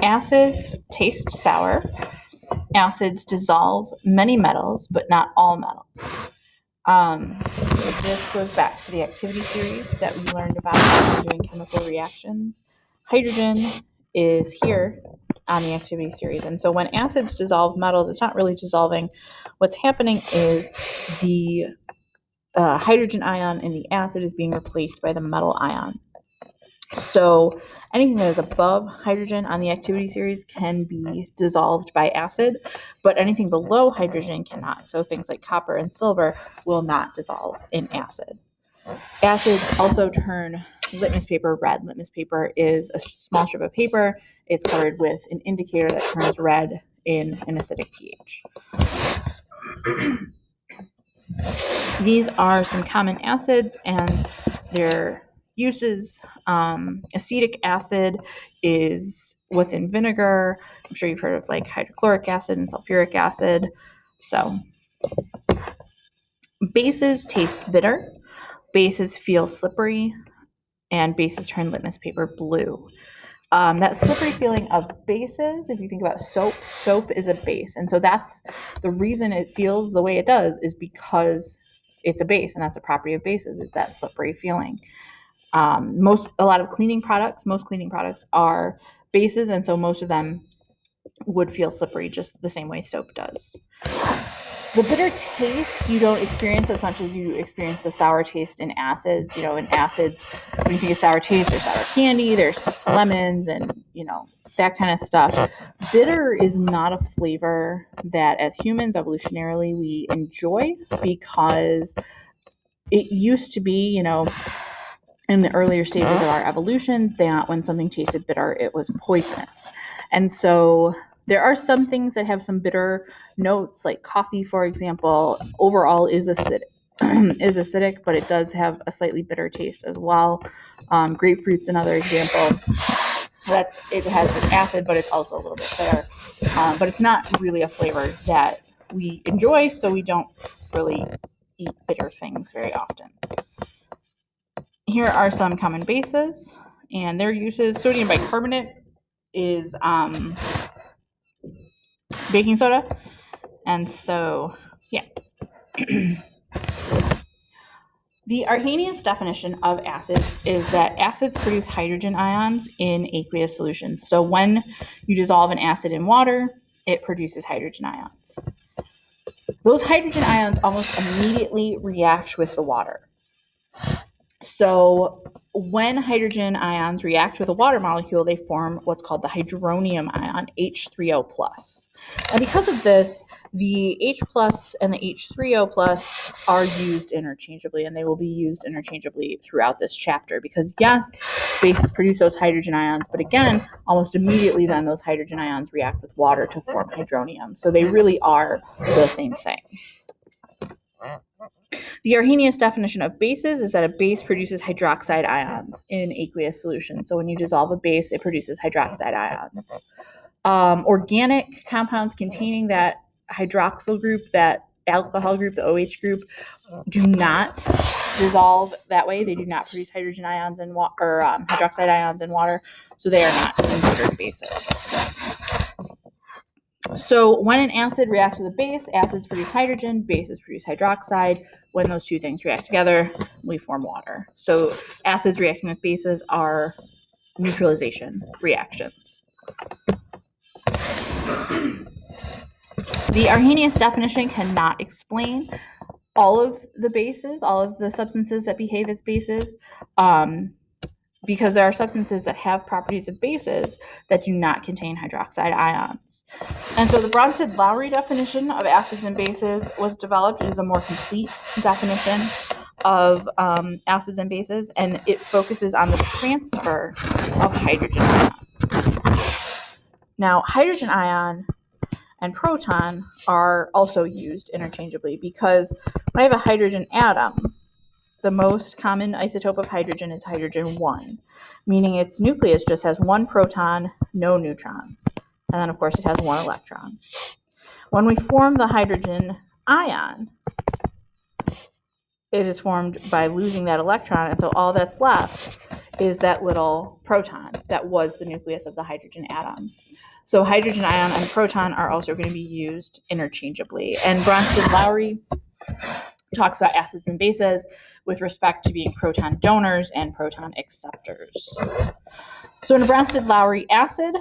Acids taste sour. Acids dissolve many metals, but not all metals. This goes back to the activity series that we learned about when doing chemical reactions. Hydrogen is here on the activity series. And so when acids dissolve metals, it's not really dissolving. What's happening is the hydrogen ion in the acid is being replaced by the metal ion. So anything that is above hydrogen on the activity series can be dissolved by acid, but anything below hydrogen cannot. So things like copper and silver will not dissolve in acid. Acids also turn litmus paper red. Litmus paper is a small strip of paper. It's covered with an indicator that turns red in an acidic pH. These are some common acids and their uses. Acetic acid is what's in vinegar. I'm sure you've heard of like hydrochloric acid and sulfuric acid. So bases taste bitter. Bases feel slippery, and bases turn litmus paper blue. That slippery feeling of bases, if you think about soap is a base. And so that's the reason it feels the way it does is because it's a base, and that's a property of bases, is that slippery feeling. Most cleaning products are bases, and so most of them would feel slippery just the same way soap does. The bitter taste you don't experience as much as you experience the sour taste in acids. In acids, when you think of sour taste, there's sour candy, there's lemons, and that kind of stuff. Bitter is not a flavor that as humans evolutionarily we enjoy, because it used to be, in the earlier stages of our evolution, that when something tasted bitter, it was poisonous. And so there are some things that have some bitter notes, like coffee, for example, overall is acidic, but it does have a slightly bitter taste as well. Grapefruit's another example. It has an acid, but it's also a little bit bitter. But it's not really a flavor that we enjoy, so we don't really eat bitter things very often. Here are some common bases and their uses. Sodium bicarbonate is baking soda. And so, yeah. The Arrhenius definition of acids is that acids produce hydrogen ions in aqueous solutions. So when you dissolve an acid in water, it produces hydrogen ions. Those hydrogen ions almost immediately react with the water. So when hydrogen ions react with a water molecule, they form what's called the hydronium ion, H3O+. And because of this, the H plus and the H3O plus are used interchangeably, and they will be used interchangeably throughout this chapter because, yes, bases produce those hydrogen ions, but again, almost immediately then those hydrogen ions react with water to form hydronium. So they really are the same thing. The Arrhenius definition of bases is that a base produces hydroxide ions in aqueous solutions. So when you dissolve a base, it produces hydroxide ions. Organic compounds containing that hydroxyl group, that alcohol group, the OH group, do not dissolve that way. They do not produce hydrogen ions and hydroxide ions in water, so they are not considered bases. So when an acid reacts with a base, acids produce hydrogen, bases produce hydroxide. When those two things react together, we form water. So acids reacting with bases are neutralization reactions. The Arrhenius definition cannot explain all of the bases, all of the substances that behave as bases, because there are substances that have properties of bases that do not contain hydroxide ions. And so the Bronsted-Lowry definition of acids and bases was developed. It is a more complete definition of acids and bases, and it focuses on the transfer of hydrogen ions. Now, hydrogen ion and proton are also used interchangeably because when I have a hydrogen atom, the most common isotope of hydrogen is hydrogen 1, meaning its nucleus just has one proton, no neutrons. And then, of course, it has one electron. When we form the hydrogen ion, it is formed by losing that electron, and so all that's left is that little proton that was the nucleus of the hydrogen atom. So hydrogen ion and proton are also going to be used interchangeably. And Bronsted-Lowry talks about acids and bases with respect to being proton donors and proton acceptors. So a Bronsted-Lowry acid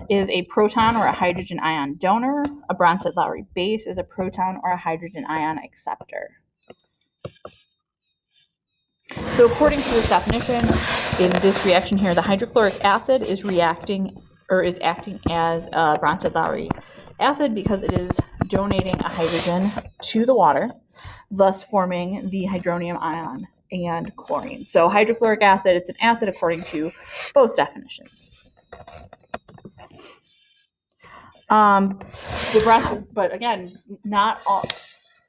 is a proton or a hydrogen ion donor. A Bronsted-Lowry base is a proton or a hydrogen ion acceptor. So according to this definition, in this reaction here, the hydrochloric acid is acting as a Bronsted-Lowry acid because it is donating a hydrogen to the water, thus forming the hydronium ion and chlorine. So hydrochloric acid, it's an acid according to both definitions. But again, not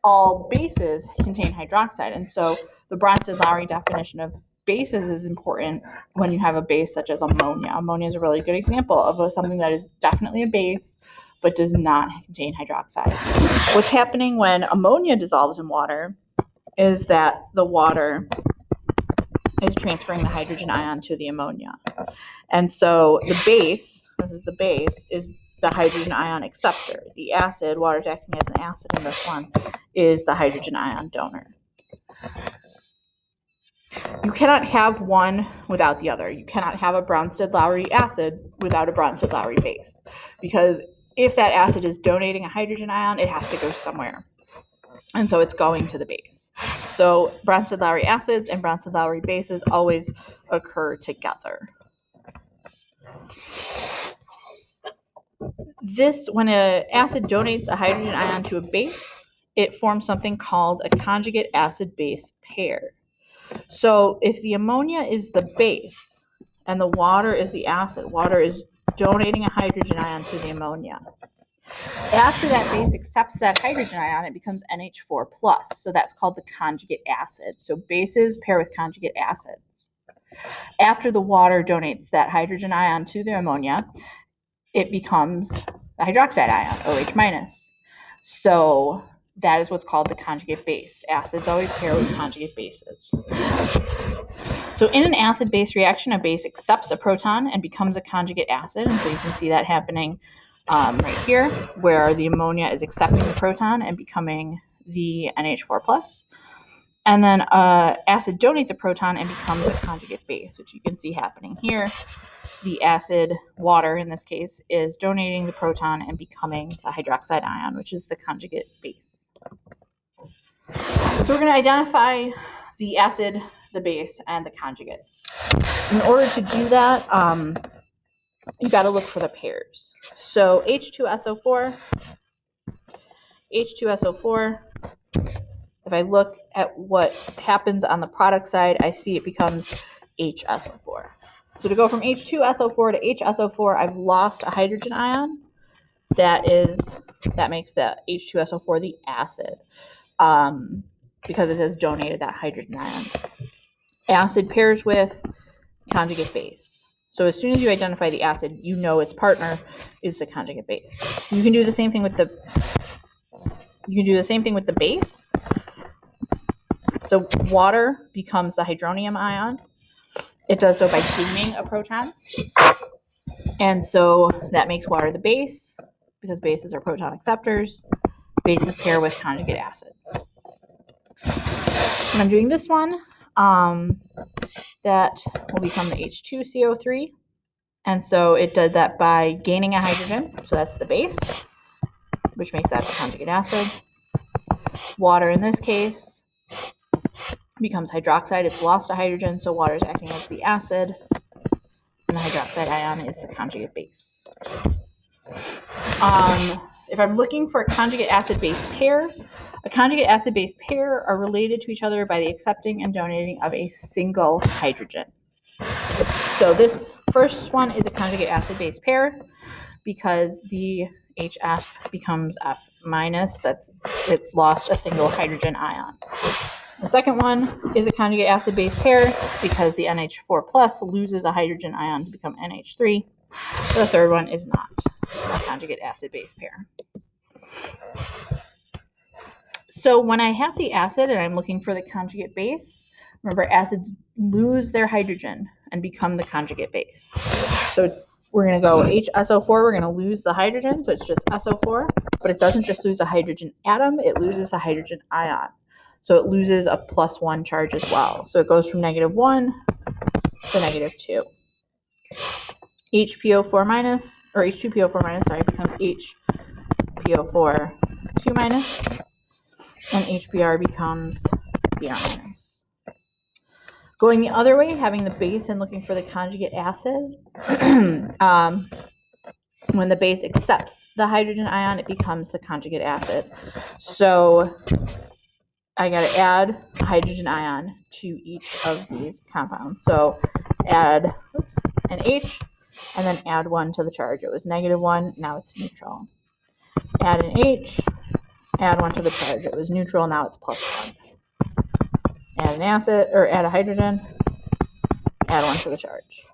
all bases contain hydroxide, and so the Bronsted-Lowry definition of bases is important when you have a base such as ammonia. Ammonia is a really good example of something that is definitely a base but does not contain hydroxide. What's happening when ammonia dissolves in water is that the water is transferring the hydrogen ion to the ammonia. And so the base, this is the base, is the hydrogen ion acceptor. The acid, water is acting as an acid in this one, is the hydrogen ion donor. You cannot have one without the other. You cannot have a Bronsted-Lowry acid without a Bronsted-Lowry base, because if that acid is donating a hydrogen ion, it has to go somewhere. And so it's going to the base. So Bronsted-Lowry acids and Bronsted-Lowry bases always occur together. When an acid donates a hydrogen ion to a base, it forms something called a conjugate acid-base pair. So if the ammonia is the base and the water is the acid, water is donating a hydrogen ion to the ammonia. After that base accepts that hydrogen ion, it becomes NH4+. So that's called the conjugate acid. So bases pair with conjugate acids. After the water donates that hydrogen ion to the ammonia, it becomes the hydroxide ion, OH-. So that is what's called the conjugate base. Acids always pair with conjugate bases. So in an acid-base reaction, a base accepts a proton and becomes a conjugate acid. And so you can see that happening right here, where the ammonia is accepting the proton and becoming the NH4+. And then acid donates a proton and becomes a conjugate base, which you can see happening here. The acid, water in this case, is donating the proton and becoming the hydroxide ion, which is the conjugate base. So we're going to identify the acid, the base, and the conjugates. In order to do that, you got to look for the pairs. So H2SO4, if I look at what happens on the product side, I see it becomes HSO4. So to go from H2SO4 to HSO4, I've lost a hydrogen ion. That makes the H2SO4 the acid, because it has donated that hydrogen ion. Acid pairs with conjugate base. So as soon as you identify the acid, you know its partner is the conjugate base. You can do the same thing with the base. So water becomes the hydronium ion. It does so by gaining a proton. And so that makes water the base, because bases are proton acceptors. Bases pair with conjugate acids. When I'm doing this one, that will become the H2CO3. And so it did that by gaining a hydrogen. So that's the base, which makes that the conjugate acid. Water in this case becomes hydroxide. It's lost a hydrogen, so water is acting as the acid. And the hydroxide ion is the conjugate base. If I'm looking for a conjugate acid-base pair, a conjugate acid-base pair are related to each other by the accepting and donating of a single hydrogen. So this first one is a conjugate acid-base pair because the HF becomes F-. It's lost a single hydrogen ion. The second one is a conjugate acid-base pair because the NH4+ loses a hydrogen ion to become NH3. The third one is not a conjugate acid-base pair. So when I have the acid and I'm looking for the conjugate base, remember acids lose their hydrogen. and become the conjugate base. So we're going to go HSO4, we're going to lose the hydrogen, so it's just SO4, but it doesn't just lose a hydrogen atom, it loses the hydrogen ion. So it loses a +1 charge as well. So it goes from -1 to -2. HPO4 minus, or H2PO4 minus, sorry, becomes HPO4 2 minus, and HBr becomes Br minus. Going the other way, having the base and looking for the conjugate acid, when the base accepts the hydrogen ion, it becomes the conjugate acid. So I got to add a hydrogen ion to each of these compounds. So add an H, and then add 1 to the charge. It was -1, now it's neutral. Add an H, add 1 to the charge. It was neutral, now it's +1. Add an acid, or add a hydrogen, add 1 to the charge.